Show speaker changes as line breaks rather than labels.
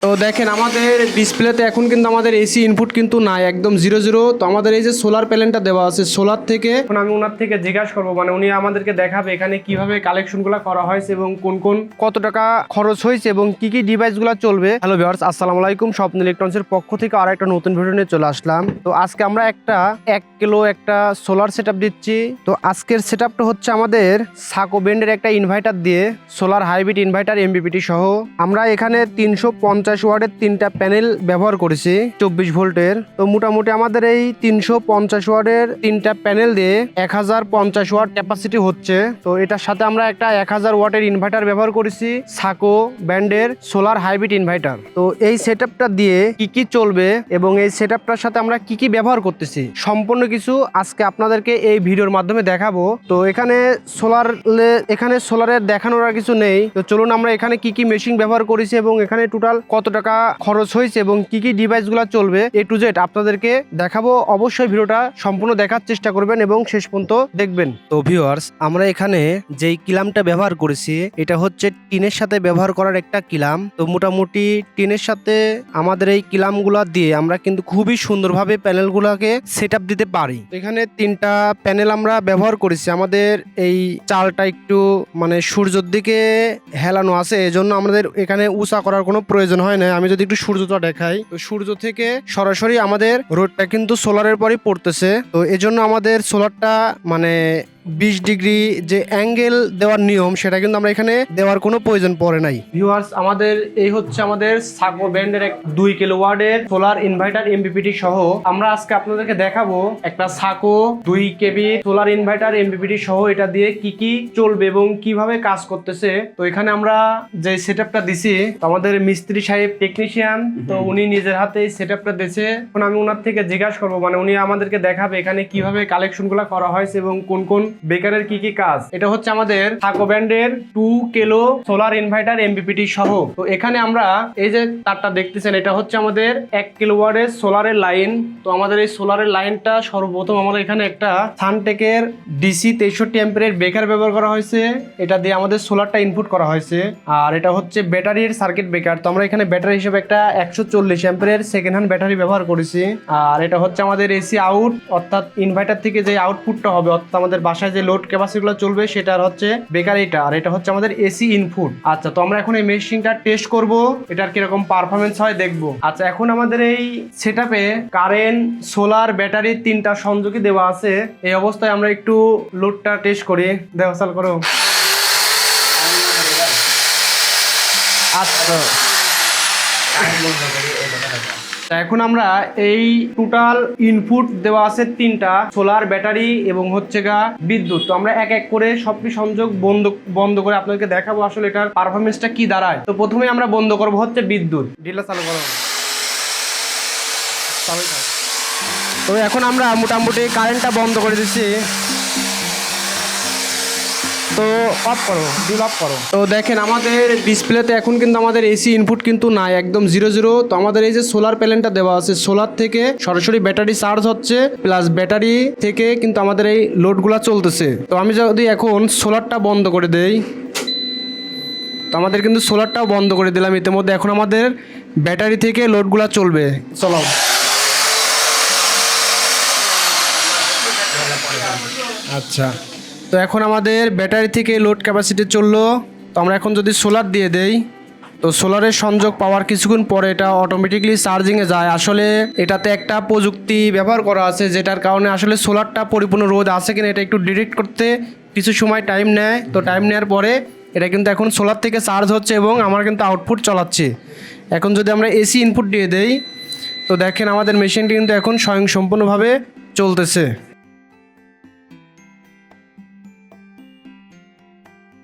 তো দেখেন আমাদের ডিসপ্লেতে এখন কিন্তু আমাদের এসি ইনপুট কিন্তু নাই, একদম 0 তো আমাদের এই যে সোলার প্যানেলটা দেওয়া আছে সোলার থেকে এখন আমি ওনার থেকে জিজ্ঞাসা করবো, মানে উনি আমাদেরকে দেখাবে এখানে কিভাবে কালেকশনগুলো করা হয়েছে এবং কোন কোন কত টাকা খরচ হয়েছে এবং কি কি ডিভাইসগুলো চলবে। হ্যালো ভিউয়ার্স, আসসালামু আলাইকুম। স্বপ্ন ইলেকট্রনিক্সের পক্ষ থেকে আর একটা নতুন ভিডিও নিয়ে চলে আসলাম। তো আজকে আমরা একটা 1 কিলো একটা সোলার সেটআপ দিচ্ছি। তো আজকের সেটআপটা হচ্ছে আমাদের সাকো ব্র্যান্ডের একটা ইনভার্টার দিয়ে সোলার হাইব্রিড ইনভার্টার এমপিপিটি সহ আমরা এখানে 350 ওয়াটের 3টা প্যানেল ব্যবহার করেছি 24 ভোল্টের। তো মোটামুটি আমাদের এই 350 ওয়াটের 3টা প্যানেল দিয়ে 1050 ওয়াট ক্যাপাসিটি হচ্ছে। তো এটার সাথে আমরা একটা 1000 ওয়াটের ইনভার্টার ব্যবহার করেছি, সাকো ব্র্যান্ডের সোলার হাইব্রিড ইনভার্টার। তো এই সেটআপটা দিয়ে কি কি চলবে এবং এই সেটআপটার সাথে আমরা কি কি ব্যবহার করতেছি সম্পূর্ণ কিছু আজকে আপনাদেরকে এই ভিডিওর মাধ্যমে দেখাবো। তো এখানে সোলারের দেখানোর আর কিছু নেই। তো চলুন আমরা এখানে কি কি মেশিন ব্যবহার করেছি এবং এখানে টোটাল কত টাকা খরচ হয়েছে এবং কি কি ডিভাইসগুলো চলবে A to Z আপনাদেরকে দেখাবো। অবশ্যই ভিডিওটা সম্পূর্ণ দেখার চেষ্টা করবেন এবং শেষ পর্যন্ত দেখবেন। তো ভিউয়ার্স, আমরা এখানে যেই কিলামটা ব্যবহার করেছি এটা হচ্ছে টিনের সাথে ব্যবহার করার একটা কিলাম। তো মোটামুটি টিনের সাথে আমাদের এই কিলামগুলা দিয়ে আমরা কিন্তু খুবই সুন্দরভাবে প্যানেলগুলোকে সেটআপ দিতে পারি। এখানে 3টা প্যানেল আমরা ব্যবহার করেছি। আমাদের এই চালটা একটু মানে সূর্যের দিকে হেলানো আছে, এজন্য আমাদের এখানে উঁচা করার কোনো প্রয়োজন হয় না। আমি যদি একটু সূর্যটা দেখাই, তো সূর্য থেকে সরাসরি আমাদের রোদটা কিন্তু সোলারের পরই পড়তেছে। তো এজন্য আমাদের সোলারটা মানে 20 ডিগ্রি যে অ্যাঙ্গেল দেওয়ার নিয়ম সেটা কিন্তু আমরা এখানে দেওয়ার কোনো প্রয়োজন পড়ে নাই। ভিউয়ার্স, আমাদের এই হচ্ছে আমাদের সাকো ব্র্যান্ডের 2 কিলোওয়াটের সোলার ইনভার্টার এমপিপিটি সহ আমরা আজকে আপনাদেরকে দেখাবো একটা সাকো 2 কেবি সোলার ইনভার্টার এমপিপিটি সহ এটা দিয়ে কি কি চলবে এবং কিভাবে কাজ করতেছে। তো এখানে আমরা যে সেটআপটা দিছি, আমাদের মিস্ত্রি সাহেব টেকনিশিয়ান, তো উনি নিজের হাতে এই সেটআপটা দিয়েছে। এখন আমি ওনার থেকে জিজ্ঞাসা করবো, মানে উনি আমাদেরকে দেখাবে এখানে কিভাবে কালেকশনগুলো করা হয়েছে এবং কোন কোন বেকারের কি কি কাজ। এটা হচ্ছে আমাদের সাকো ব্র্যান্ডের 2 কিলো সোলার ইনভার্টার এমপিপিটি সহ। তো এখানে আমরা এই যে তারটা দেখতেছেন এটা হচ্ছে আমাদের 1 কিলোওয়াটের সোলারের লাইন। তো আমাদের এই সোলারের লাইনটা সর্বপ্রথম আমাদের এখানে একটা সানটেকের ডিসি 63 অ্যাম্পিয়ারের ব্রেকার ব্যবহার করা হয়েছে। এটা দিয়ে আমাদের সোলারটা ইনপুট করা হয়েছে। আর এটা হচ্ছে ব্যাটারির সার্কিট ব্রেকার। তো আমরা এখানে ব্যাটারি হিসেবে একটা 140 অ্যাম্পিয়ারের সেকেন্ড হ্যান্ড ব্যাটারি ব্যবহার করেছি। আর এটা হচ্ছে আমাদের এসি আউট, অর্থাৎ ইনভার্টার থেকে যে আউটপুটটা হবে অর্থাৎ আমাদের বাসায় যে লোড ক্যাপাসিটিগুলো চলবে সেটার হচ্ছে বেকার এটা। আর এটা হচ্ছে আমাদের এসি ইনপুট। আচ্ছা, তো আমরা এখন এই মেশিনটা টেস্ট করব, এটার কিরকম পারফরমেন্স হয় দেখবো। আচ্ছা, এখন আমাদের এই সেটআপে কারেন্ট, সোলার, ব্যাটারি 3টা সংযোগই দেওয়া আছে। এই অবস্থায় আমরা একটু লোডটা টেস্ট করি। দেখো, চাল করো। আচ্ছা, এখন আমরা এই টোটাল ইনপুট দেওয়া আছে 3টা সোলার, ব্যাটারি এবং হচ্ছে বিদ্যুৎ। তো আমরা এক এক করে সবটি সংযোগ বন্ধ করে আপনাদেরকে দেখাবো আসলে এটার পারফরমেন্সটা কি দাঁড়ায়। তো প্রথমে আমরা বন্ধ করবো হচ্ছে বিদ্যুৎ। ডিলটা চালু করো। তো এখন আমরা মোটামুটি কারেন্টটা বন্ধ করে দিচ্ছি। তো অফ করো, বিল অফ করো। তো দেখেন আমাদের ডিসপ্লেতে এখন কিন্তু আমাদের এসি ইনপুট কিন্তু নাই, একদম 0 তো আমাদের এই যে সোলার প্যানেলটা দেওয়া আছে সোলার থেকে সরাসরি ব্যাটারি চার্জ হচ্ছে, প্লাস ব্যাটারি থেকে কিন্তু আমাদের এই লোডগুলা চলতেছে। তো আমি যদি এখন সোলারটা বন্ধ করে দেই, তো আমাদের কিন্তু সোলারটাও বন্ধ করে দিলাম ইতিমধ্যে। এখন আমাদের ব্যাটারি থেকে লোডগুলা চলবে। চলো। আচ্ছা, তো এখন আমাদের ব্যাটারি থেকে লোড ক্যাপাসিটি চললো। তো আমরা এখন যদি সোলার দিয়ে দেই, তো সোলারের সংযোগ পাওয়ার কিছুক্ষণ পরে এটা অটোমেটিকলি চার্জিংয়ে যায়। আসলে এটাতে একটা প্রযুক্তি ব্যবহার করা আছে যেটার কারণে আসলে সোলারটা পরিপূর্ণ রোদ আছে কিনা এটা একটু ডিটেক্ট করতে কিছু সময় টাইম নেয়। তো টাইম নেওয়ার পরে এটা কিন্তু এখন সোলার থেকে চার্জ হচ্ছে এবং আমার কিন্তু আউটপুট চালাচ্ছে। এখন যদি আমরা এসি ইনপুট দিয়ে দেই, তো দেখেন আমাদের মেশিনটি কিন্তু এখন স্বয়ংসম্পূর্ণভাবে চলতেছে।